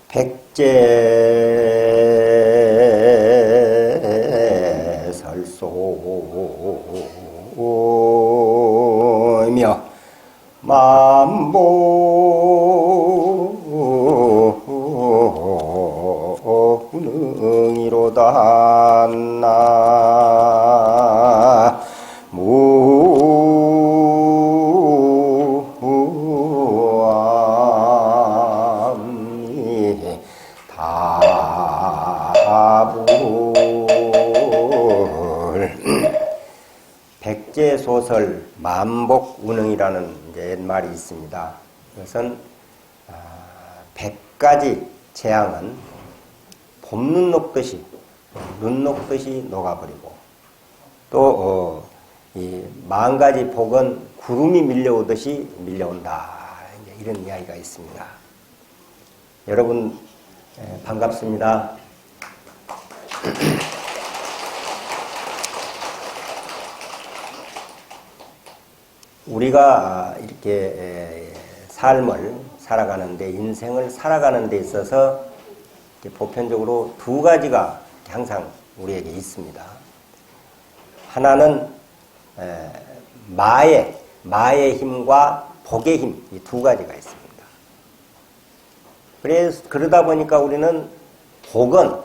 백제설소며 만보 운응이로다 나무암니 다불 백제소설 만복운응이라는 옛말이 있습니다. 이것은 100가지 재앙은 봄눈 녹듯이 눈 녹듯이 녹아버리고 또 이 10,000가지 복은 구름이 밀려오듯이 밀려온다. 이런 이야기가 있습니다. 여러분 반갑습니다. 우리가 이렇게 삶을 살아가는데 인생을 살아가는 데 있어서 보편적으로 두 가지가 항상 우리에게 있습니다. 하나는 마의 힘과 복의 힘, 이 두 가지가 있습니다. 그러다 보니까 우리는 복은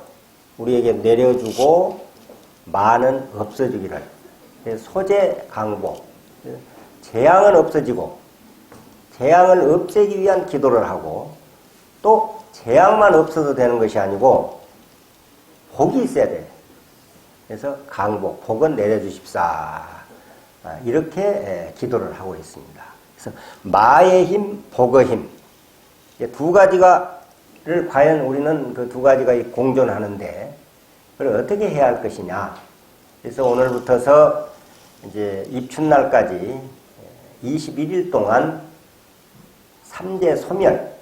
우리에게 내려주고 마는 없어지기를, 소재강복, 재앙은 없어지고 재앙을 없애기 위한 기도를 하고 또 재앙만 없어도 되는 것이 아니고 복이 있어야 돼. 그래서 강복, 복은 내려주십사. 이렇게 기도를 하고 있습니다. 그래서 마의 힘, 복의 힘. 두 가지가를 과연 우리는 그 두 가지가 공존하는데 그걸 어떻게 해야 할 것이냐. 그래서 오늘부터서 이제 입춘날까지 21일 동안 삼재 소멸,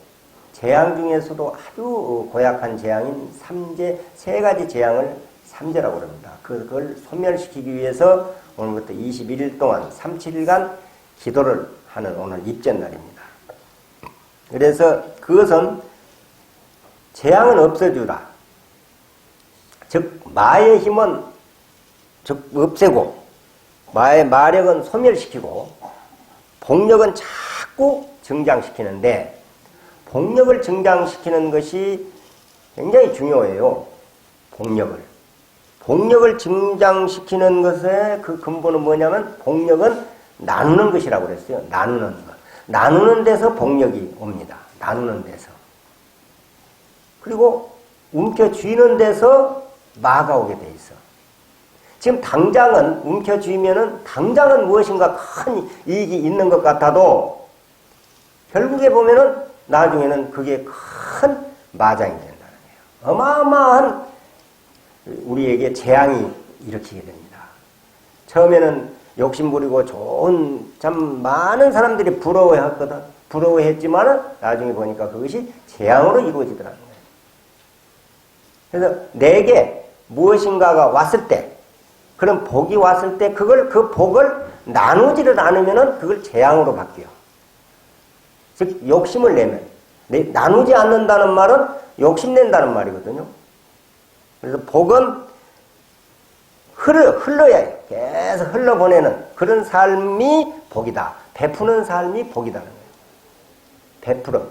재앙 중에서도 아주 고약한 재앙인 세 가지 재앙을 삼재라고 합니다. 그걸 소멸시키기 위해서 오늘부터 21일 동안 37일간 기도를 하는 오늘 입전날입니다. 그래서 그것은 재앙은 없애주라. 즉 마의 힘은 없애고 마의 마력은 소멸시키고 복력은 자꾸 증장시키는데 복력을 증장시키는 것이 굉장히 중요해요. 복력을 증장시키는 것의 그 근본은 뭐냐면 복력은 나누는 것이라고 그랬어요. 나누는 것. 나누는 데서 복력이 옵니다. 나누는 데서. 그리고 움켜쥐는 데서 마가 오게 돼 있어. 지금 당장은 움켜쥐면은 당장은 무엇인가 큰 이익이 있는 것 같아도 결국에 보면은 나중에는 그게 큰 마장이 된다는 거예요. 어마어마한 우리에게 재앙이 일으키게 됩니다. 처음에는 욕심부리고 좋은 참 많은 사람들이 부러워했거든. 부러워했지만은 나중에 보니까 그것이 재앙으로 이루어지더라는 거예요. 그래서 내게 무엇인가가 왔을 때 그런 복이 왔을 때 그 복을 나누지를 않으면은 그걸 재앙으로 바뀌어. 즉 욕심을 내면 나누지 않는다는 말은 욕심낸다는 말이거든요. 그래서 복은 흘러야 해. 계속 흘러보내는 그런 삶이 복이다. 베푸는 삶이 복이다는 거예요. 베풀어.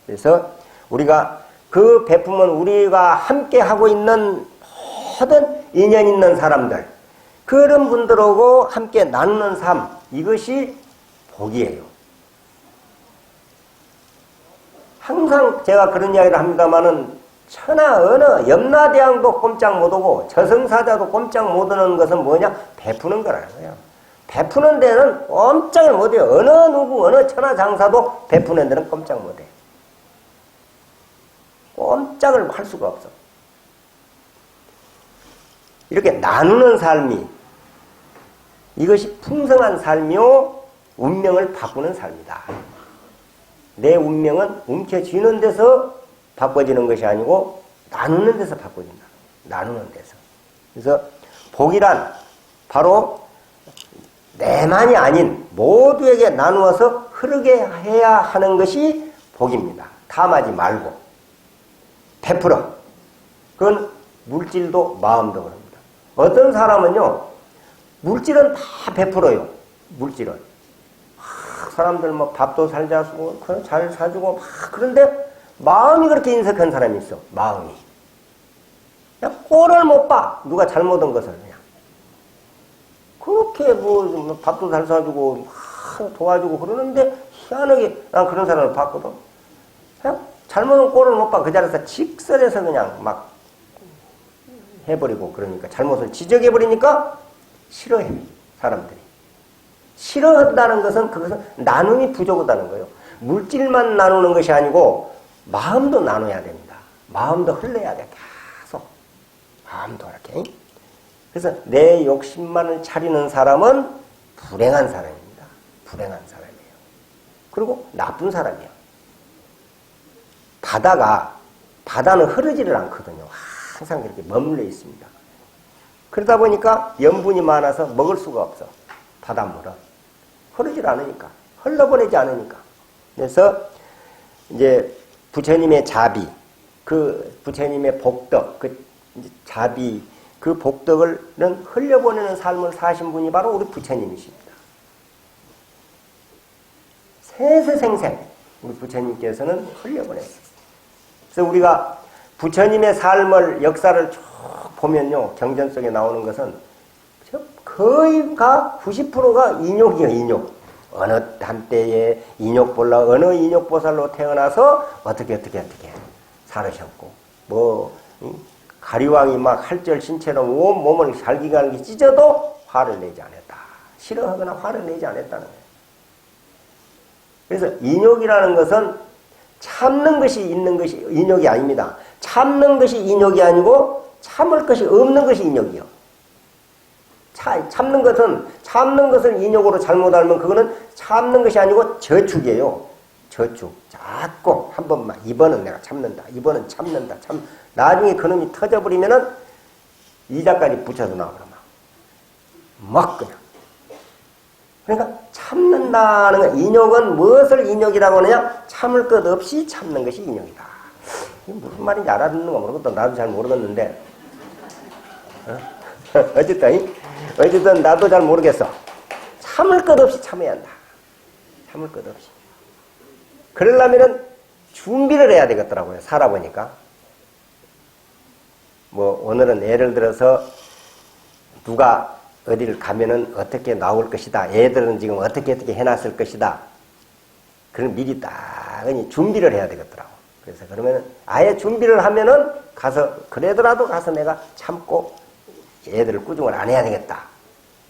그래서 우리가 그 베품은 우리가 함께 하고 있는 모든 인연 있는 사람들, 그런 분들하고 함께 나누는 삶, 이것이 복이에요. 항상 제가 그런 이야기를 합니다마는 천하 어느 염라대왕도 꼼짝 못하고 저승사자도 꼼짝 못하는 것은 뭐냐? 베푸는 거라는 거예요. 베푸는 데는 꼼짝을 못해요. 어느 누구 어느 천하장사도 베푸는 데는 꼼짝 못해. 꼼짝을 할 수가 없어. 이렇게 나누는 삶이 이것이 풍성한 삶이요 운명을 바꾸는 삶이다. 내 운명은 움켜쥐는 데서 바꿔지는 것이 아니고 나누는 데서 바꿔진다. 나누는 데서. 그래서 복이란 바로 내만이 아닌 모두에게 나누어서 흐르게 해야 하는 것이 복입니다. 탐하지 말고. 베풀어. 그건 물질도 마음도 그럽니다. 어떤 사람은요, 물질은 다 베풀어요. 물질은. 사람들 뭐 밥도 잘 사주고, 잘 사주고, 그런데 마음이 그렇게 인색한 사람이 있어. 마음이. 그냥 꼴을 못 봐. 누가 잘못한 것을 그냥. 그렇게 뭐 밥도 잘 사주고, 도와주고 그러는데, 희한하게 난 그런 사람을 봤거든. 그냥 잘못한 꼴을 못 봐. 그 자리에서 직설해서 그냥 막 해버리고 그러니까 잘못을 지적해버리니까 싫어해. 사람들이. 싫어한다는 것은 그것은 나눔이 부족하다는 거예요. 물질만 나누는 것이 아니고 마음도 나눠야 됩니다. 마음도 흘려야 돼. 계속. 마음도 이렇게. 그래서 내 욕심만을 차리는 사람은 불행한 사람입니다. 불행한 사람이에요. 그리고 나쁜 사람이에요. 바다는 흐르지를 않거든요. 항상 그렇게 머물러 있습니다. 그러다 보니까 염분이 많아서 먹을 수가 없어. 바닷물은. 흐르질 않으니까. 흘러보내지 않으니까. 그래서 이제 부처님의 자비, 그 부처님의 복덕, 그 자비, 그 복덕을 흘려보내는 삶을 사신 분이 바로 우리 부처님이십니다. 세세생생 우리 부처님께서는 흘려보냈어요. 그래서 우리가 부처님의 삶을, 역사를 쭉 보면요, 경전 속에 나오는 것은 거의 다 90%가 인욕이에요, 인욕. 어느 한때에 인욕볼라, 어느 인욕보살로 태어나서 어떻게 살으셨고, 가리왕이 막 할절 신체로 온 몸을 갈기갈기 찢어도 화를 내지 않았다. 싫어하거나 화를 내지 않았다는 거예요. 그래서 인욕이라는 것은 참는 것이 있는 것이 인욕이 아닙니다. 참는 것이 인욕이 아니고 참을 것이 없는 것이 인욕이요. 참는 것을 인욕으로 잘못 알면 그거는 참는 것이 아니고 저축이에요. 저축. 자꾸 한 번만, 이번은 내가 참는다. 이번은 참는다. 나중에 그놈이 터져버리면은 이자까지 붙여서 나오더만. 막 그냥. 그러니까 참는다는 거, 인욕은 무엇을 인욕이라고 하느냐? 참을 것 없이 참는 것이 인욕이다. 이게 무슨 말인지 알아듣는 거 모르겠다. 나도 잘 모르겠는데. 어쨌든 나도 잘 모르겠어. 참을 것 없이 참아야 한다. 참을 것 없이. 그러려면은 준비를 해야 되겠더라고요. 살아보니까. 오늘은 예를 들어서 누가 어디를 가면은 어떻게 나올 것이다. 애들은 지금 어떻게 해놨을 것이다. 그런 미리 딱 준비를 해야 되겠더라고. 그래서 그러면은 아예 준비를 하면은 그래더라도 가서 내가 참고 애들을 꾸중을 안 해야 되겠다.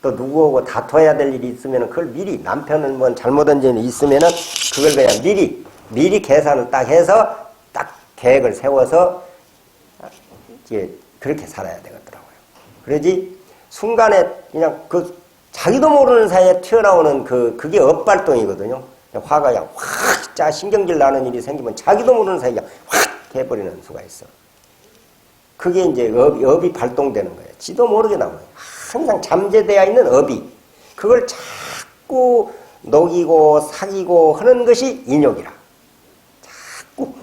또 누구하고 다퉈야 될 일이 있으면은 그걸 미리, 남편은 뭐 잘못한 점이 있으면은 그걸 그냥 미리 계산을 딱 해서 딱 계획을 세워서 이제 그렇게 살아야 되겠더라고요. 그러지 순간에 그냥 자기도 모르는 사이에 튀어나오는 그게 업발동이거든요. 화가 그냥 확 신경질 나는 일이 생기면 자기도 모르는 사이에 확 해버리는 수가 있어. 그게 이제 업이 발동되는 거예요. 지도 모르게 나오는 거예요. 항상 잠재되어 있는 업이. 그걸 자꾸 녹이고 사귀고 하는 것이 인욕이라. 자꾸.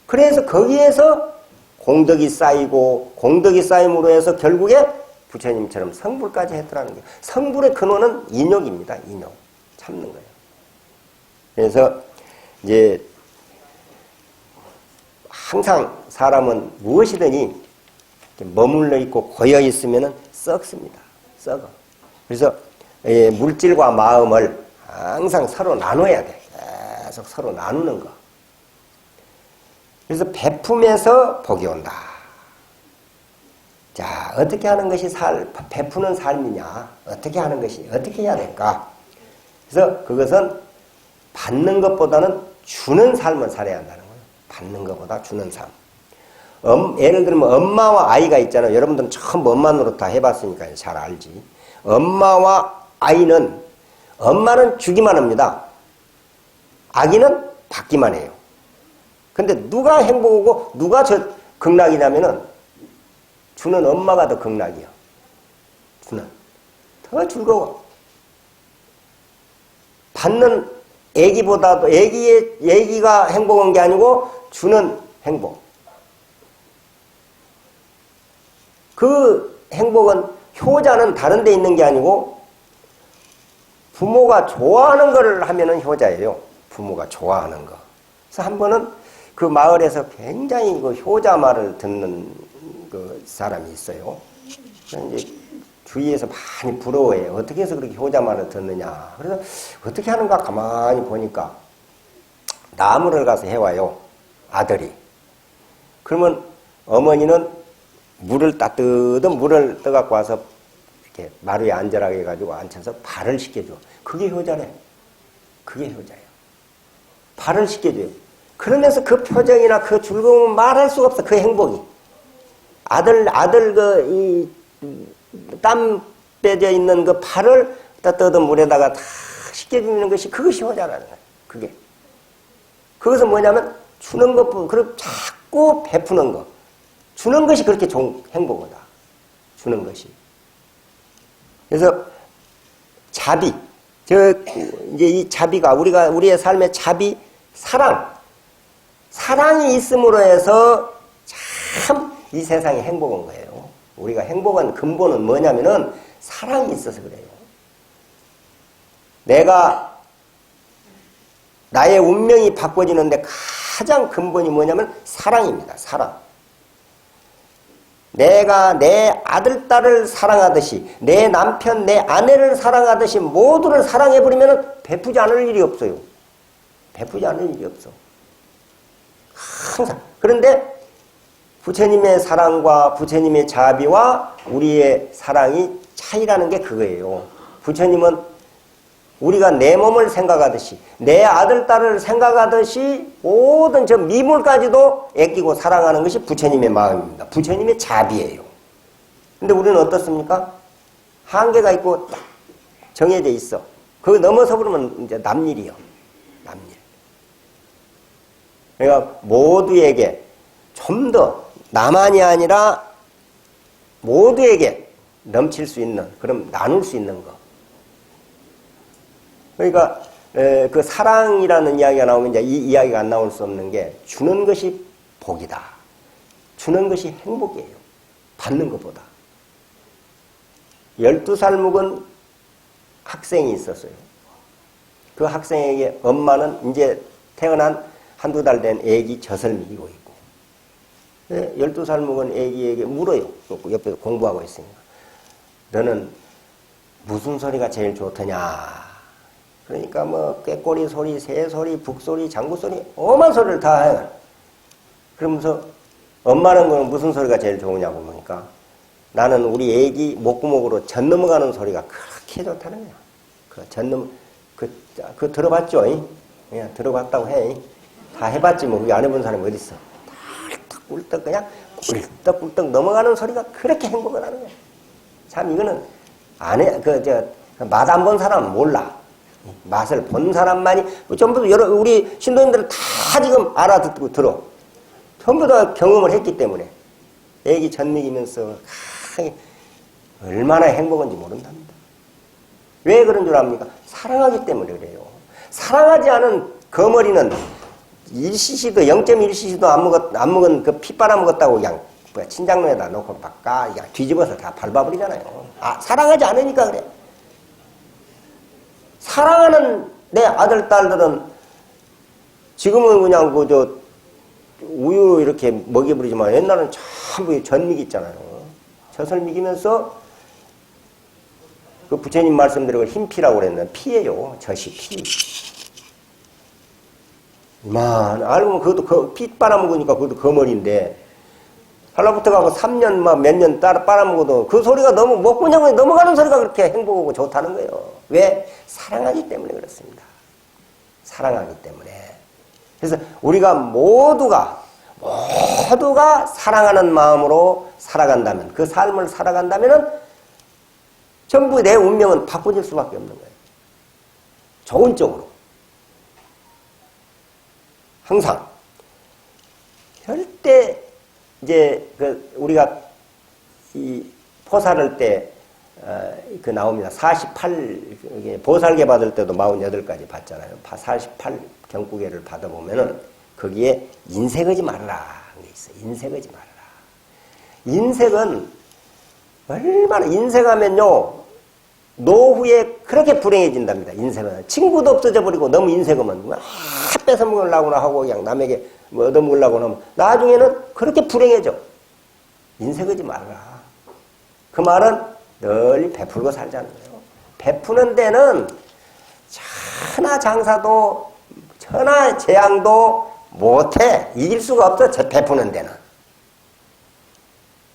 그래서 거기에서 공덕이 쌓이고 공덕이 쌓임으로 해서 결국에 부처님처럼 성불까지 했더라는 거예요. 성불의 근원은 인욕입니다. 인욕. 참는 거예요. 그래서 이제 항상 사람은 무엇이든지 머물러 있고 고여 있으면 썩습니다. 썩어. 그래서 물질과 마음을 항상 서로 나눠야 돼. 계속 서로 나누는 거. 그래서 베품에서 복이 온다. 자, 어떻게 하는 것이 베푸는 삶이냐? 어떻게 해야 될까? 그래서 그것은 받는 것보다는 주는 삶을 살아야 한다는 거예요. 받는 것보다 주는 삶. 예를 들면 엄마와 아이가 있잖아요. 여러분들은 처음 엄마 노릇 다 해봤으니까 잘 알지. 엄마와 아이는, 엄마는 주기만 합니다. 아기는 받기만 해요. 근데 누가 행복하고 누가 극락이냐면은 주는 엄마가 더 극락이야. 더 즐거워. 받는 애기보다도 애기가 행복한 게 아니고 주는 행복. 그 행복은 효자는 다른 데 있는 게 아니고 부모가 좋아하는 걸 하면은 효자예요. 부모가 좋아하는 거. 그래서 한 번은 그 마을에서 굉장히 그 효자 말을 듣는 그 사람이 있어요. 이제 주위에서 많이 부러워해요. 어떻게 해서 그렇게 효자 말을 듣느냐. 그래서 어떻게 하는가 가만히 보니까 나무를 가서 해와요. 아들이. 그러면 어머니는 물을 따뜻한 물을 떠갖고 와서 이렇게 마루에 앉으라 해가지고 앉혀서 발을 씻겨줘. 그게 효자래. 그게 효자예요. 발을 씻겨줘요. 그러면서 그 표정이나 그 즐거움은 말할 수가 없어. 그 행복이. 아들 땀 빼져 있는 그 발을 따뜻한 물에다가 다 씻겨주는 것이 그것이 효자라는 거예요. 그게. 그것은 뭐냐면 주는 것뿐, 그리고 자꾸 베푸는 것. 주는 것이 그렇게 좋은 행복이다. 주는 것이. 그래서 자비. 이제 이 자비가 우리의 삶의 자비, 사랑이 있음으로 해서 참 이 세상이 행복한 거예요. 우리가 행복한 근본은 뭐냐면은 사랑이 있어서 그래요. 나의 운명이 바꿔지는데 가장 근본이 뭐냐면 사랑입니다. 사랑. 내가 내 아들, 딸을 사랑하듯이 내 남편, 내 아내를 사랑하듯이 모두를 사랑해버리면 베푸지 않을 일이 없어요. 베푸지 않을 일이 없어. 항상. 그런데 부처님의 사랑과 부처님의 자비와 우리의 사랑이 차이라는 게 그거예요. 부처님은 우리가 내 몸을 생각하듯이 내 아들, 딸을 생각하듯이 모든 저 미물까지도 아끼고 사랑하는 것이 부처님의 마음입니다. 부처님의 자비예요. 근데 우리는 어떻습니까? 한계가 있고 딱 정해져 있어. 그거 넘어서 버리면 이제 남일이요. 남일. 그러니까 모두에게 좀 더 나만이 아니라 모두에게 넘칠 수 있는, 그럼 나눌 수 있는 거. 그러니까 그 사랑이라는 이야기가 나오면 이제 이 이야기가 안 나올 수 없는 게 주는 것이 복이다. 주는 것이 행복이에요. 받는 것보다. 12살 먹은 학생이 있었어요. 그 학생에게 엄마는 이제 태어난 한두 달 된 애기 젖을 먹이고 있고 12살 먹은 애기에게 물어요. 옆에 공부하고 있으니까. 너는 무슨 소리가 제일 좋더냐. 그러니까 뭐 꾀꼬리 소리, 새 소리, 북소리, 장구 소리 오만 소리를 다 해요. 그러면서 엄마는 그럼 무슨 소리가 제일 좋으냐고 보니까 나는 우리 애기 목구멍으로 젖 넘어가는 소리가 그렇게 좋다는 거야. 그 들어봤죠? 그냥 들어봤다고 해. 다 해봤지 뭐. 그게 안 해본 사람이 어디 있어. 꿀떡 그냥 꿀떡꿀떡 넘어가는 소리가 그렇게 행복을 하는 거야. 참 이거는 맛 안 본 사람은 몰라. 맛을 본 사람만이 전부 우리 신도님들은 다 지금 알아듣고 들어. 전부 다 경험을 했기 때문에 애기 젖 먹이면서 얼마나 행복한지 모른답니다. 왜 그런 줄 압니까? 사랑하기 때문에 그래요. 사랑하지 않은 거머리는 1cc도 0.1cc도 안 먹은 그 피 빨아먹었다고 그냥 친장로에다 놓고 그냥 뒤집어서 다 밟아버리잖아요. 사랑하지 않으니까 그래. 사랑하는 내 아들, 딸들은 지금은 그냥 우유 이렇게 먹여버리지만 옛날에는 전부 젖 먹였잖아요. 젖을 먹이면서 그 부처님 말씀대로 흰피라고 그랬는데 피예요. 젖이 피. 알고 보면 그것도 피 빨아먹으니까 그것도 거머리인데 할라부터 가고 3년 몇 년 빨아먹어도 그 소리가 너무 목구멍에 넘어가는 소리가 그렇게 행복하고 좋다는 거예요. 왜? 사랑하기 때문에 그렇습니다. 사랑하기 때문에. 그래서 우리가 모두가 사랑하는 마음으로 살아간다면, 그 삶을 살아간다면 전부 내 운명은 바꿔질 수밖에 없는 거예요. 좋은 쪽으로. 항상 절대 이제 우리가 이 포살할 때 그 나옵니다. 48, 보살계 받을 때도 48가지 받잖아요. 48 경구계를 받아보면은 거기에 인색하지 말라. 게 있어요. 인색하지 말라. 인색은 얼마나, 인색하면요, 노후에 그렇게 불행해진답니다. 인색은. 친구도 없어져 버리고 너무 인색하면 막 뺏어먹으려고나 하고 그냥 남에게 뭐 얻어먹으려고나 하면 나중에는 그렇게 불행해져. 인색하지 말라. 그 말은 널리 베풀고 살자는 거예요. 베푸는 데는 천하 장사도 천하 재앙도 못해. 이길 수가 없어. 저 베푸는 데는.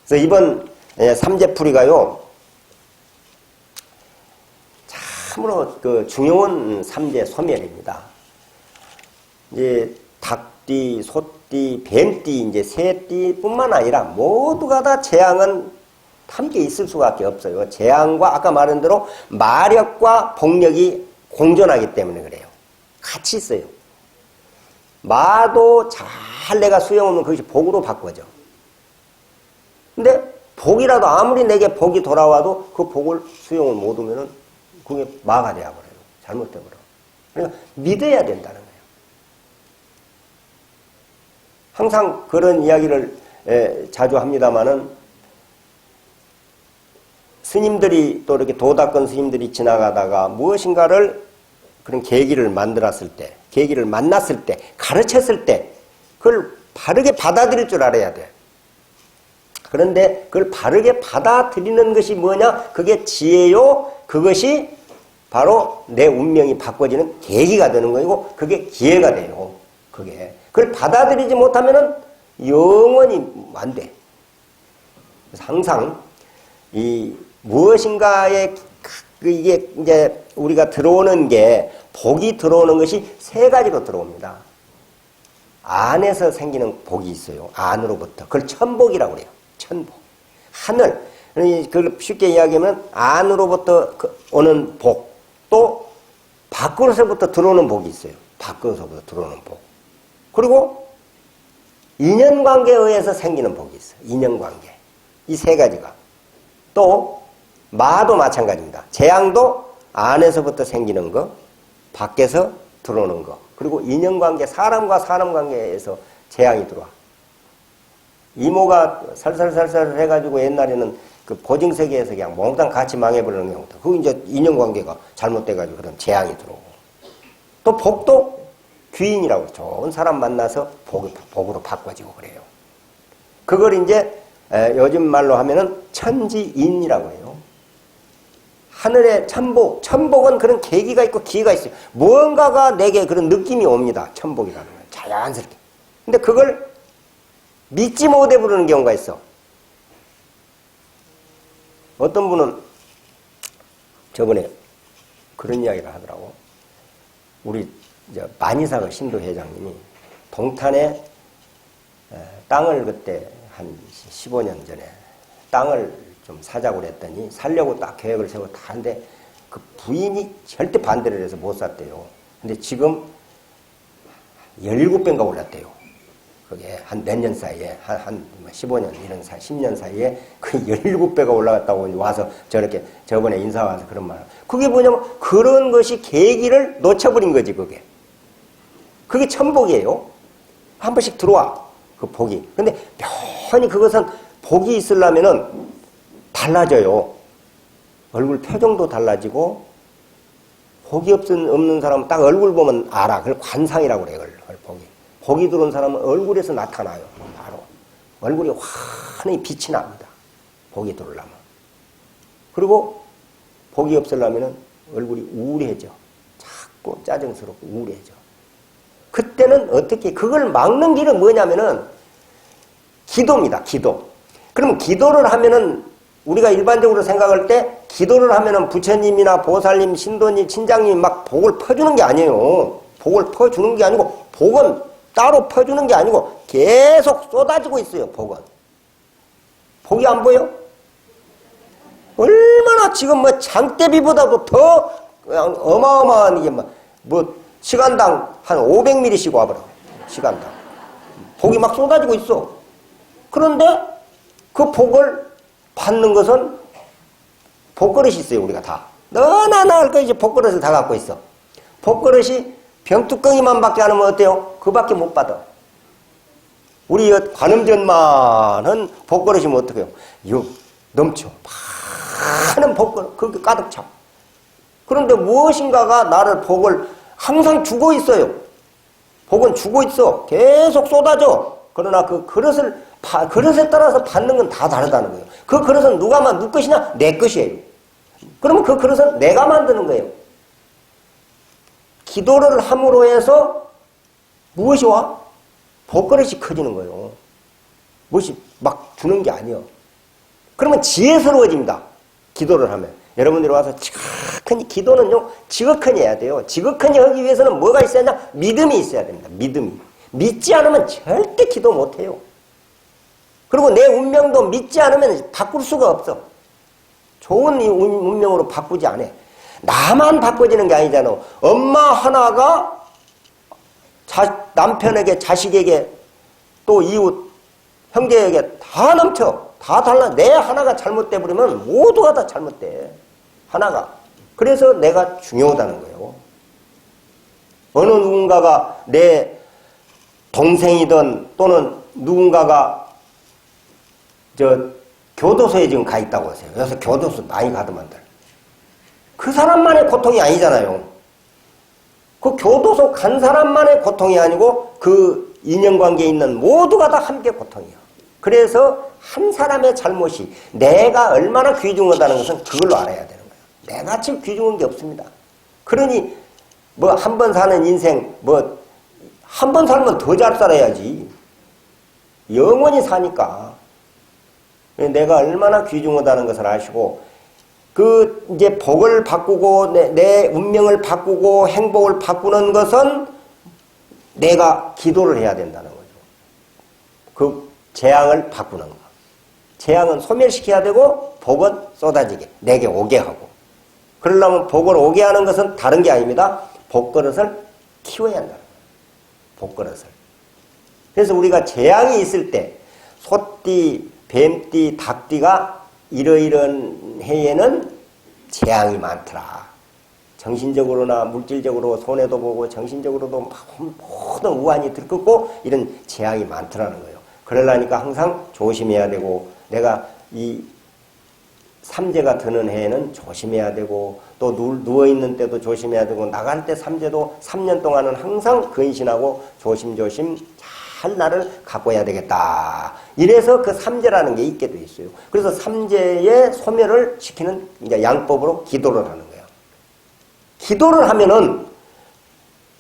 그래서 이번 삼재풀이가요, 참으로 그 중요한 삼재 소멸입니다. 이제 닭띠, 소띠, 뱀띠, 이제 새띠뿐만 아니라 모두가 다 재앙은 함께 있을 수밖에 없어요. 재앙과 아까 말한 대로 마력과 복력이 공존하기 때문에 그래요. 같이 있어요. 마도 잘 내가 수용하면 그것이 복으로 바꿔져. 근데 복이라도 아무리 내게 복이 돌아와도 그 복을 수용을 못 하면은 그게 마가 되어버려요. 잘못되어버려. 그러니까 믿어야 된다는 거예요. 항상 그런 이야기를 자주 합니다마는 스님들이 또 이렇게 도닦은 스님들이 지나가다가 무엇인가를 그런 계기를 만들었을 때, 계기를 만났을 때, 가르쳤을 때 그걸 바르게 받아들일 줄 알아야 돼. 그런데 그걸 바르게 받아들이는 것이 뭐냐? 그게 지혜요. 그것이 바로 내 운명이 바꿔지는 계기가 되는 거이고 그게 기회가 돼요. 그게. 그걸 받아들이지 못하면은 영원히 안 돼. 그래서 항상 이 무엇인가에 이게 이제 우리가 들어오는 게 복이 들어오는 것이 세 가지로 들어옵니다. 안에서 생기는 복이 있어요. 안으로부터. 그걸 천복이라고 그래요. 천복. 하늘. 그걸 쉽게 이야기하면 안으로부터 오는 복. 또 밖으로서부터 들어오는 복이 있어요. 밖으로서부터 들어오는 복. 그리고 인연관계에 의해서 생기는 복이 있어요. 인연관계. 이 세 가지가. 또 마도 마찬가지입니다. 재앙도 안에서부터 생기는 거, 밖에서 들어오는 거. 그리고 인연관계, 사람과 사람 관계에서 재앙이 들어와. 이모가 살살살살 해가지고 옛날에는 그 보증세계에서 그냥 몽땅 같이 망해버리는 경우도. 그거 이제 인연관계가 잘못돼가지고 그런 재앙이 들어오고. 또 복도 귀인이라고 좋은 사람 만나서 복으로 바꿔지고 그래요. 그걸 이제 요즘 말로 하면은 천지인이라고 해요. 하늘의 천복. 천복은 그런 계기가 있고 기회가 있어요. 무언가가 내게 그런 느낌이 옵니다. 천복이라는 거예요. 자연스럽게. 근데 그걸 믿지 못해 부르는 경우가 있어. 어떤 분은 저번에 그런 이야기를 하더라고. 우리 만이사가 신도 회장님이 동탄에 땅을 그때 한 15년 전에 땅을 좀 사자고 그랬더니 살려고 딱 계획을 세우고 다 하는데 그 부인이 절대 반대를 해서 못 샀대요. 근데 지금 17배인가 올랐대요. 그게 한 몇 년 사이에, 한 15년, 이런 10년 사이에 그 17배가 올라갔다고 와서 저렇게 저번에 인사 와서 그런 말. 그게 뭐냐면 그런 것이 계기를 놓쳐버린 거지, 그게. 그게 천복이에요. 한 번씩 들어와, 그 복이. 근데 편히 그것은 복이 있으려면은 달라져요. 얼굴 표정도 달라지고, 복이 없는 사람은 딱 얼굴 보면 알아. 그걸 관상이라고 그래요, 그걸 복이. 복이 들어온 사람은 얼굴에서 나타나요. 바로. 얼굴이 환히 빛이 납니다. 복이 들어오려면. 그리고 복이 없으려면 얼굴이 우울해져. 자꾸 짜증스럽고 우울해져. 그때는 어떻게, 그걸 막는 길은 뭐냐면은 기도입니다. 기도. 그러면 기도를 하면은 우리가 일반적으로 생각할 때 기도를 하면은 부처님이나 보살님, 신도님, 친장님이 막 복을 퍼주는 게 아니에요. 복을 퍼주는 게 아니고 복은 따로 퍼주는 게 아니고 계속 쏟아지고 있어요. 복은. 복이 안 보여? 얼마나 지금 뭐 장대비보다도 더 어마어마한 이게 뭐 시간당 한 500ml씩 와버려. 시간당. 복이 막 쏟아지고 있어. 그런데 그 복을 받는 것은 복그릇이 있어요, 우리가 다. 너나 나을 거 이제 복그릇을 다 갖고 있어. 복그릇이 병뚜껑이만 밖에 안 하면 어때요? 그밖에 못 받아. 우리 관음전만은 복그릇이면 어떡해요? 이거 넘쳐. 많은 복그릇, 그렇게 가득 차. 그런데 무엇인가가 나를 복을 항상 주고 있어요. 복은 주고 있어. 계속 쏟아져. 그러나 그 그릇에 따라서 받는 건 다 다르다는 거예요. 그 그릇은 누구 것이냐? 내 것이에요. 그러면 그 그릇은 내가 만드는 거예요. 기도를 함으로 해서 무엇이 와? 복그릇이 커지는 거예요. 무엇이 막 주는 게 아니에요. 그러면 지혜스러워집니다. 기도를 하면. 여러분들이 와서 지극하니, 기도는요, 지극하니 해야 돼요. 지극하니 하기 위해서는 뭐가 있어야 하냐? 믿음이 있어야 됩니다. 믿음이. 믿지 않으면 절대 기도 못 해요. 그리고 내 운명도 믿지 않으면 바꿀 수가 없어. 좋은 운명으로 바꾸지 않아. 나만 바꿔지는 게 아니잖아. 엄마 하나가 남편에게, 자식에게, 또 이웃, 형제에게 다 넘쳐. 다 달라. 내 하나가 잘못돼 버리면 모두가 다 잘못돼. 하나가. 그래서 내가 중요하다는 거예요. 어느 누군가가 내 동생이든 또는 누군가가 교도소에 지금 가 있다고 하세요. 그래서 교도소 많이 가더만들. 그 사람만의 고통이 아니잖아요. 그 교도소 간 사람만의 고통이 아니고 그 인연관계에 있는 모두가 다 함께 고통이에요. 그래서 한 사람의 잘못이 내가 얼마나 귀중하다는 것은 그걸로 알아야 되는 거예요. 내같이 귀중한 게 없습니다. 그러니 뭐 한 번 사는 인생 뭐 한 번 살면 더 잘 살아야지. 영원히 사니까. 내가 얼마나 귀중하다는 것을 아시고 그 이제 복을 바꾸고 내 운명을 바꾸고 행복을 바꾸는 것은 내가 기도를 해야 된다는 거죠. 그 재앙을 바꾸는 거. 재앙은 소멸시켜야 되고 복은 쏟아지게 내게 오게 하고. 그러려면 복을 오게 하는 것은 다른 게 아닙니다. 복그릇을 키워야 한다는 거예요. 복그릇을. 그래서 우리가 재앙이 있을 때 소띠, 뱀띠, 닭띠가 이러이러한 해에는 재앙이 많더라. 정신적으로나 물질적으로 손해도 보고 정신적으로도 모든 우환이 들끓고 이런 재앙이 많더라는 거예요. 그러려니까 항상 조심해야 되고 내가 이 삼재가 드는 해에는 조심해야 되고 또 누워있는 때도 조심해야 되고 나갈 때 삼재도 3년 동안은 항상 근신하고 조심조심 잘 나를 가꿔야 되겠다. 이래서 그 삼재라는 게 있게 돼 있어요. 그래서 삼재의 소멸을 시키는 이제 양법으로 기도를 하는 거예요. 기도를 하면은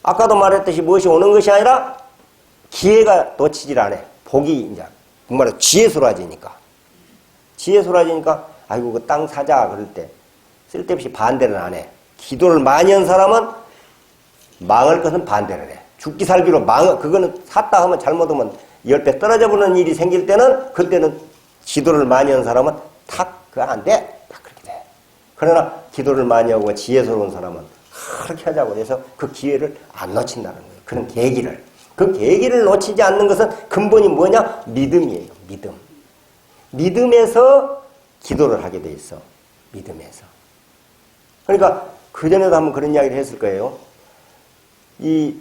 아까도 말했듯이 무엇이 오는 것이 아니라 기회가 놓치질 않아. 복이 이제 정말 지혜스러워지니까. 지혜스러워지니까 아이고 그 땅 사자 그럴 때 쓸데없이 반대를 안 해. 기도를 많이 한 사람은 망할 것은 반대를 해. 죽기 살기로 그거는 샀다 하면 잘못하면 10배 떨어져 보는 일이 생길 때는 그때는 기도를 많이 한 사람은 그거 안 돼. 딱 그렇게 돼. 그러나 기도를 많이 하고 지혜스러운 사람은 그렇게 하자고 해서 그 기회를 안 놓친다는 거예요. 그런 계기를. 그 계기를 놓치지 않는 것은 근본이 뭐냐? 믿음이에요. 믿음. 믿음에서 기도를 하게 돼 있어. 믿음에서. 그러니까 그전에도 한번 그런 이야기를 했을 거예요. 이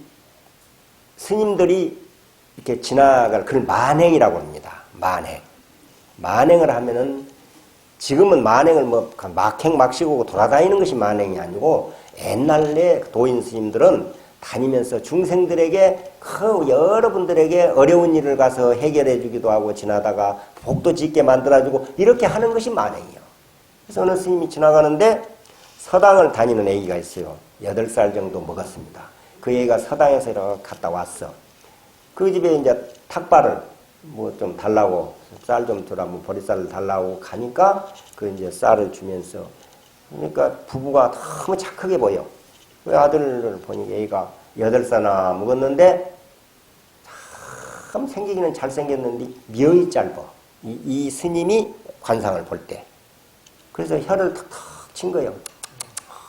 스님들이 이렇게 지나갈 그걸 만행이라고 합니다. 만행. 만행을 하면은 지금은 만행을 뭐 막행 막시고 돌아다니는 것이 만행이 아니고 옛날에 도인 스님들은 다니면서 중생들에게 여러분들에게 어려운 일을 가서 해결해 주기도 하고 지나다가 복도 짓게 만들어주고 이렇게 하는 것이 만행이에요. 그래서 어느 스님이 지나가는데 서당을 다니는 애기가 있어요. 8살 정도 먹었습니다. 그 애기가 서당에서 이렇게 갔다 왔어. 그 집에 이제 탁발을 뭐 좀 달라고 쌀 좀 주라 뭐 보리쌀을 달라고 가니까 그 이제 쌀을 주면서 그러니까 부부가 너무 착하게 보여. 그 아들을 보니 애가 8살나 먹었는데 참 생기기는 잘생겼는데 미역이 짧아. 이 스님이 관상을 볼 때. 그래서 혀를 탁탁 친 거예요.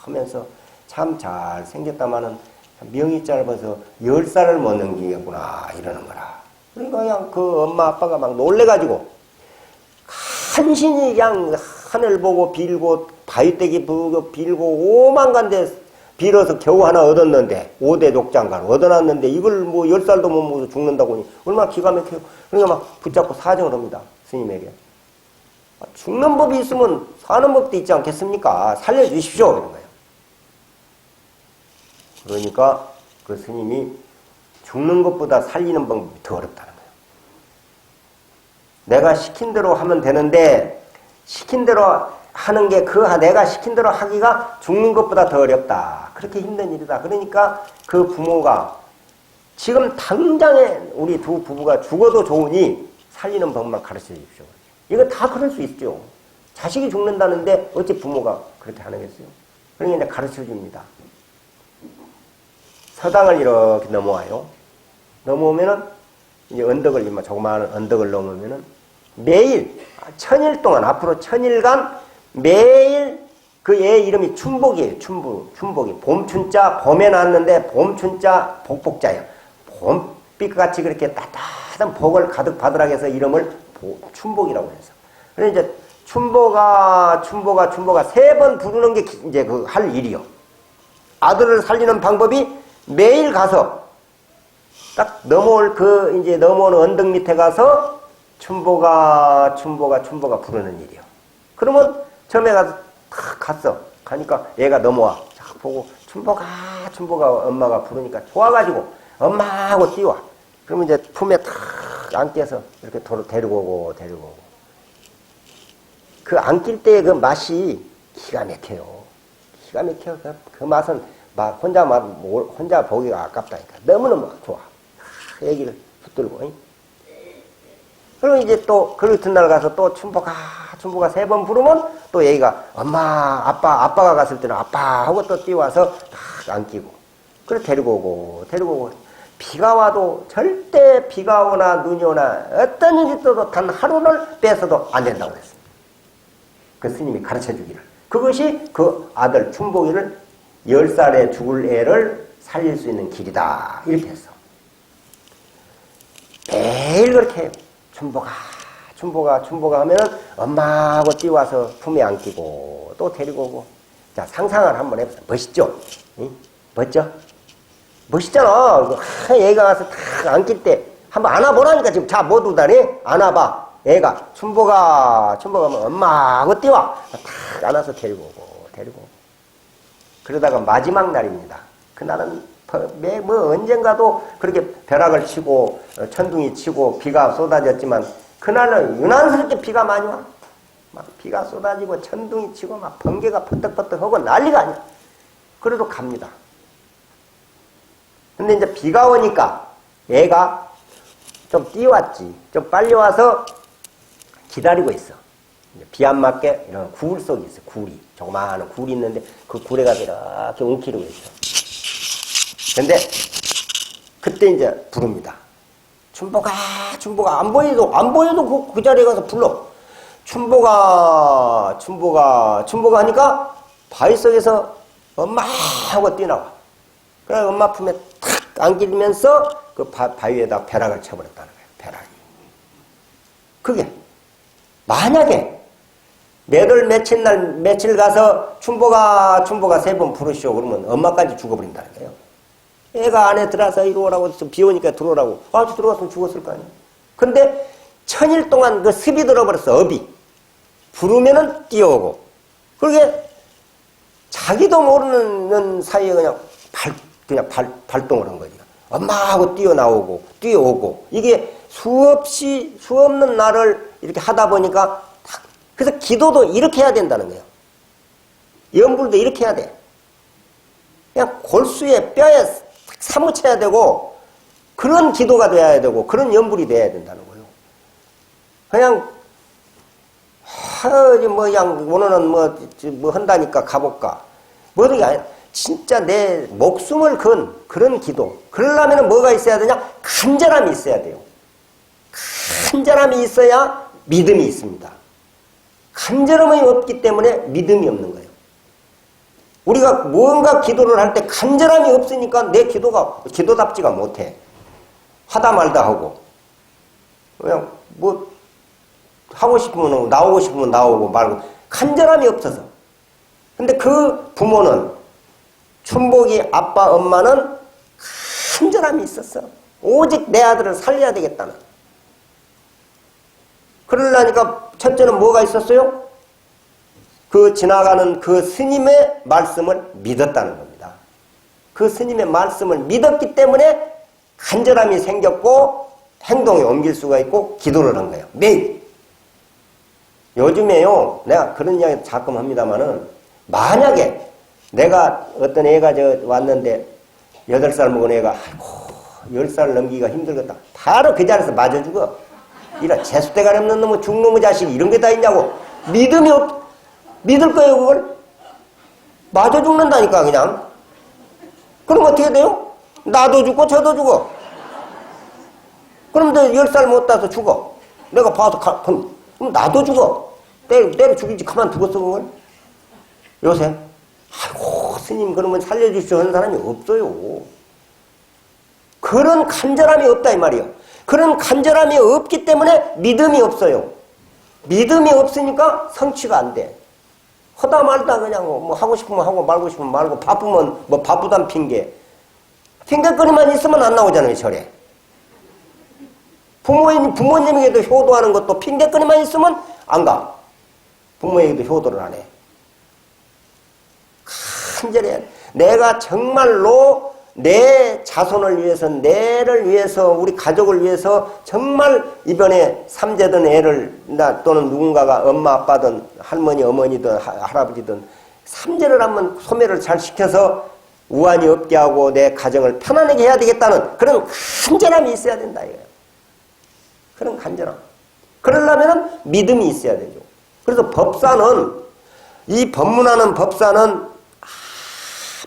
하면서 참 잘생겼다마는 명이 짧아서 10살을 못 넘기겠구나 이러는 거라. 그러니까 그냥 그 엄마 아빠가 막 놀래가지고 간신히 그냥 하늘 보고 빌고 가위떼기 빌고 오만간데 빌어서 겨우 하나 얻었는데 5대 녹장간 얻어놨는데 이걸 뭐 10살도 못 먹어서 죽는다고 하니 얼마나 기가 막혀요. 그러니까 막 붙잡고 사정을 합니다. 스님에게. 죽는 법이 있으면 사는 법도 있지 않겠습니까? 살려주십시오. 이런 거예요. 그러니까 그 스님이 죽는 것보다 살리는 방법이 더 어렵다는 거예요. 내가 시킨 대로 하면 되는데 시킨 대로 하는 게 내가 시킨 대로 하기가 죽는 것보다 더 어렵다. 그렇게 힘든 일이다. 그러니까 그 부모가 지금 당장에 우리 두 부부가 죽어도 좋으니 살리는 법만 가르쳐 주십시오. 이거 다 그럴 수 있죠. 자식이 죽는다는데 어찌 부모가 그렇게 하겠어요? 그러니까 이제 가르쳐 줍니다. 서당을 이렇게 넘어와요. 넘어오면은 이제 언덕을 조그마한 언덕을 넘으면은 매일 1000일 동안 앞으로 1000일간 매일 그 애 이름이 춘복이에요. 춘복이 봄춘자 봄에 났는데 봄춘자 복복자예요. 봄빛같이 그렇게 따뜻한 복을 가득 받으라고 해서 이름을 춘복이라고 해서. 그래서 이제 춘복아 3번 부르는 게 이제 그 할 일이요. 아들을 살리는 방법이 매일 가서 딱 넘어오는 언덕 밑에 가서 춘복아 부르는 일이요. 그러면 처음에 가서 탁 갔어. 가니까 얘가 넘어와. 딱 보고 춘복아 엄마가 부르니까 좋아가지고 엄마하고 뛰어와. 그러면 이제 품에 탁 안겨서 이렇게 데리고 오고. 그 안길 때의 그 맛이 기가 막혀요. 기가 막혀. 그 맛은 혼자 보기가 아깝다니까. 너무너무 좋아. 애기를 붙들고. 그리고 이제 또 그 이튿날 가서 또 춘복아 3번 부르면 또 애기가 엄마 아빠가 갔을 때는 아빠 하고 또 뛰어와서 딱 안기고. 그래 데리고 오고. 비가 와도 절대 비가 오나 눈이 오나 어떤 일이 있어도 단 하루를 빼서도 안 된다고 그랬습니다. 그 스님이 가르쳐 주기를. 그것이 그 아들 춘복이를 10살에 죽을 애를 살릴 수 있는 길이다. 이렇게 했어. 매일 그렇게 해요. 춘복아 하면은 엄마하고 뛰어와서 품에 안기고 또 데리고 오고. 자, 상상을 한번 해보세요. 멋있죠? 응? 멋져? 멋있잖아. 얘가 가서 탁 안길 때 한번 안아보라니까 지금. 자, 모두 다니 안아봐. 애가 춘복아 하면 엄마하고 뛰어와. 탁 안아서 데리고 오고. 그러다가 마지막 날입니다. 그날은 언젠가도 그렇게 벼락을 치고 천둥이 치고 비가 쏟아졌지만 그날은 유난스럽게 비가 많이 와. 막 비가 쏟아지고 천둥이 치고 막 번개가 퍼뜩퍼뜩하고 난리가 아니야. 그래도 갑니다. 근데 이제 비가 오니까 얘가 좀 뛰어왔지. 좀 빨리 와서 기다리고 있어. 비 안 맞게 이런 굴 속이 있어. 굴이. 조그마한 굴이 있는데 그 굴에 가서 이렇게 웅키리고 있어. 근데 그때 이제 부릅니다. 춘복아 안 보여도 그 자리에 가서 불러. 춘복아 하니까 바위 속에서 엄마 하고 뛰어나와. 그래 엄마 품에 탁 안기면서 그 바위에다 벼락을 쳐버렸다는 거예요. 벼락이. 그게 만약에 며칠 가서 춘복아 3번 부르시오 그러면 엄마까지 죽어버린다는 거예요. 애가 안에 들어와서 이리 오라고 비 오니까 들어오라고. 들어갔으면 죽었을 거 아니에요. 근데 1000일 동안 그 습이 들어버렸어. 업이. 부르면은 뛰어오고. 그러게 자기도 모르는 사이에 그냥 발동을 한 거지. 엄마하고 뛰어오고. 이게 수 없는 날을 이렇게 하다 보니까 그래서 기도도 이렇게 해야 된다는 거예요. 염불도 이렇게 해야 돼. 그냥 골수에 뼈에 사무쳐야 되고 그런 기도가 돼야 되고 그런 염불이 돼야 된다는 거예요. 그냥 그냥 오늘은 뭐 한다니까 가볼까. 뭐는 게 아니라 진짜 내 목숨을 건 그런 기도. 그러려면 뭐가 있어야 되냐? 간절함이 있어야 돼요. 간절함이 있어야 믿음이 있습니다. 간절함이 없기 때문에 믿음이 없는 거예요. 우리가 뭔가 기도를 할 때 간절함이 없으니까 내 기도가 기도답지가 못해. 하다 말다 하고 그냥 하고 싶으면 나오고 싶으면 나오고 말고 간절함이 없어서 근데 그 부모는, 춘복이 아빠 엄마는 간절함이 있었어. 오직 내 아들을 살려야 되겠다는. 그러려니까 첫째는 뭐가 있었어요? 그 지나가는 그 스님의 말씀을 믿었다는 겁니다. 그 스님의 말씀을 믿었기 때문에 간절함이 생겼고 행동에 옮길 수가 있고 기도를 한 거예요. 매일. 요즘에요, 내가 그런 이야기 가끔 합니다마는, 만약에 내가 어떤 애가 왔는데 8살 먹은 애가 아이고 10살 넘기기가 힘들겠다. 바로 그 자리에서 맞아 죽어. 이런 재수대가리 없는 놈의 죽놈의 자식 이런 게 다 있냐고. 믿을 거예요 그걸? 맞아 죽는다니까 그냥. 그럼 어떻게 돼요? 나도 죽고 저도 죽어. 그럼 너 10살 못 따서 죽어. 내가 봐서 그럼 나도 죽어. 때려 죽이지 가만 두겠어 그걸? 요새 아이고 스님 그러면 살려주시오 하는 사람이 없어요. 그런 간절함이 없다 이 말이에요. 그런 간절함이 없기 때문에 믿음이 없어요. 믿음이 없으니까 성취가 안 돼. 하다 말다 그냥 뭐 하고 싶으면 하고 말고 싶으면 말고 바쁘면 뭐 바쁘단 핑계거리만 있으면 안 나오잖아요 절에. 부모님에게도 효도하는 것도 핑계거리만 있으면 안 가. 부모에게도 효도를 안 해. 간절해. 내가 정말로 내 자손을 위해서, 내를 위해서, 우리 가족을 위해서 정말 이번에 삼재든 애를 또는 누군가가 엄마 아빠든 할머니 어머니든 할아버지든 삼재를 한번 소멸을 잘 시켜서 우환이 없게 하고 내 가정을 편안하게 해야 되겠다는 그런 간절함이 있어야 된다 이거예요. 그런 간절함. 그러려면 믿음이 있어야 되죠. 그래서 법사는, 이 법문하는 법사는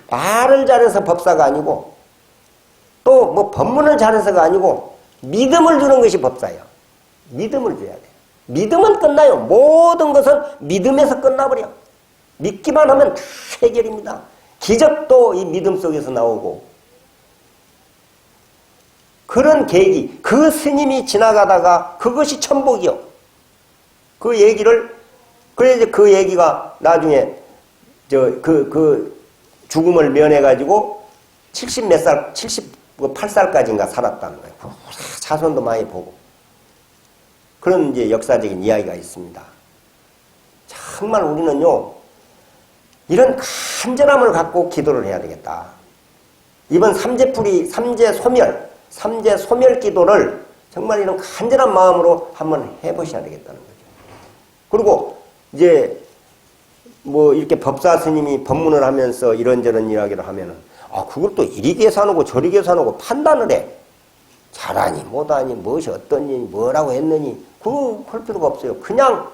말을 잘해서 법사가 아니고 또 뭐 법문을 잘해서가 아니고 믿음을 주는 것이 법사예요. 믿음을 줘야 돼요. 믿음은 끝나요. 모든 것은 믿음에서 끝나버려. 믿기만 하면 다 해결입니다. 기적도 이 믿음 속에서 나오고. 그런 계기, 그 스님이 지나가다가 그것이 천복이요. 그 얘기를, 그래서 그 얘기가 나중에 죽음을 면해가지고 70몇 살, 78살까지인가 살았다는 거예요. 자손도 많이 보고. 그런 이제 역사적인 이야기가 있습니다. 정말 우리는요, 이런 간절함을 갖고 기도를 해야 되겠다. 이번 삼재 소멸 기도를 정말 이런 간절한 마음으로 한번 해보셔야 되겠다는 거죠. 그리고 이제 뭐 이렇게 법사 스님이 법문을 하면서 이런저런 이야기를 하면은 그걸 또 이리 계산하고 저리 계산하고 판단을 해. 잘하니 못하니 무엇이 어떠니 뭐라고 했느니 그거 할 필요가 없어요. 그냥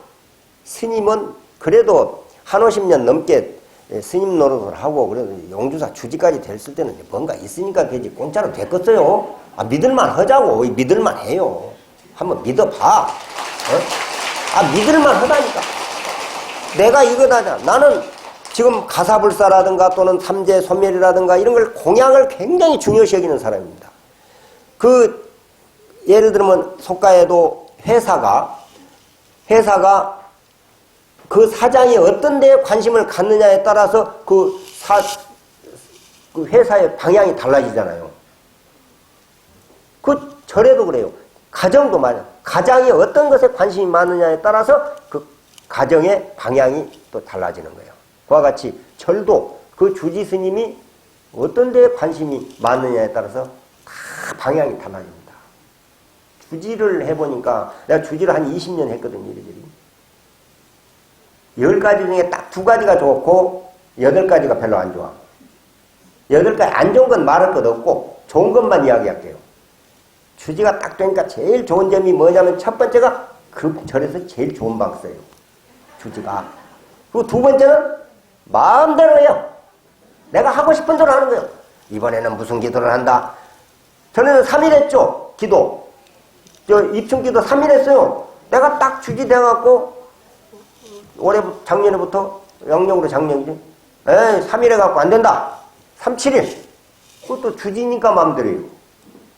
스님은 그래도 한 50년 넘게 스님 노릇을 하고 그래도 용주사 주지까지 됐을 때는 뭔가 있으니까 되지 공짜로 됐겠어요. 믿을만 하자고. 믿을만 해요. 한번 믿어봐. 믿을만 하다니까. 내가 이거다. 나는 지금 가사불사라든가 또는 삼재 소멸이라든가 이런 걸 공양을 굉장히 중요시 여기는 사람입니다. 예를 들면 속가에도 회사가 그 사장이 어떤 데에 관심을 갖느냐에 따라서 그 회사의 방향이 달라지잖아요. 그 절에도 그래요. 가정도 말이야. 가장이 어떤 것에 관심이 많느냐에 따라서 그 가정의 방향이 또 달라지는 거예요. 그와 같이 절도 그 주지 스님이 어떤 데에 관심이 많느냐에 따라서 다 방향이 달라집니다. 주지를 해보니까 내가 주지를 한 20년 했거든요. 이리저리. 10가지 중에 딱 2가지가 좋고 8가지가 별로 안 좋아. 8가지 안 좋은 건 말할 것 없고 좋은 것만 이야기할게요. 주지가 딱 되니까 제일 좋은 점이 뭐냐면 첫 번째가 그 절에서 제일 좋은 방 써요. 주지가. 그리고 2번째는 마음대로 해요. 내가 하고 싶은 대로 하는 거예요. 이번에는 무슨 기도를 한다. 전에는 3일 했죠. 기도. 입춘기도 3일 했어요. 내가 딱 주지 돼갖고 작년에부터 영령으로 작년이지. 3일 해갖고 안 된다. 3, 7일. 그것도 주지니까 마음대로 해요.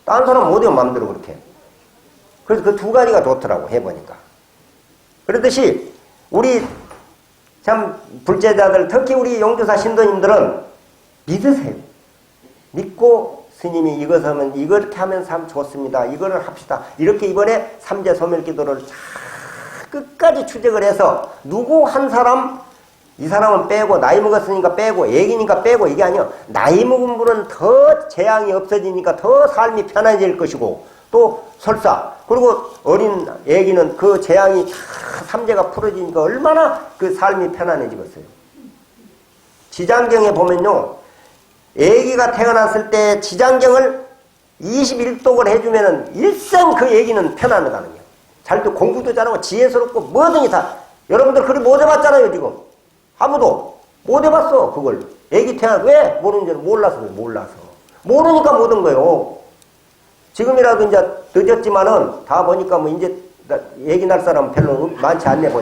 다른 사람은 못해요. 마음대로 그렇게. 그래서 그 2가지가 좋더라고 해보니까. 그러듯이 우리 참 불제자들 특히 우리 용주사 신도님들은 믿으세요. 믿고 스님이 이것 하면 이렇게 하면 참 좋습니다. 이거를 합시다. 이렇게 이번에 삼재 소멸기도를 끝까지 추적을 해서 누구 한 사람 이 사람은 빼고 나이 먹었으니까 빼고 애기니까 빼고 이게 아니야. 나이 먹은 분은 더 재앙이 없어지니까 더 삶이 편해질 것이고 또 설사 그리고 어린 애기는 그 재앙이 다 삼재가 풀어지니까 얼마나 그 삶이 편안해지겠어요. 지장경에 보면요. 애기가 태어났을 때 지장경을 21독을 해주면은 일생 그 애기는 편안하다는 거예요. 잘도 공부도 잘하고 지혜스럽고 뭐든지 다. 여러분들 그걸 못 해봤잖아요 지금. 아무도 못 해봤어 그걸. 애기 태어나 왜 모르는지는 몰라서 모르니까 못한 거예요. 지금이라도 이제 늦었지만은 다 보니까 뭐 이제 애기 날 사람 별로 많지 않네 보니까.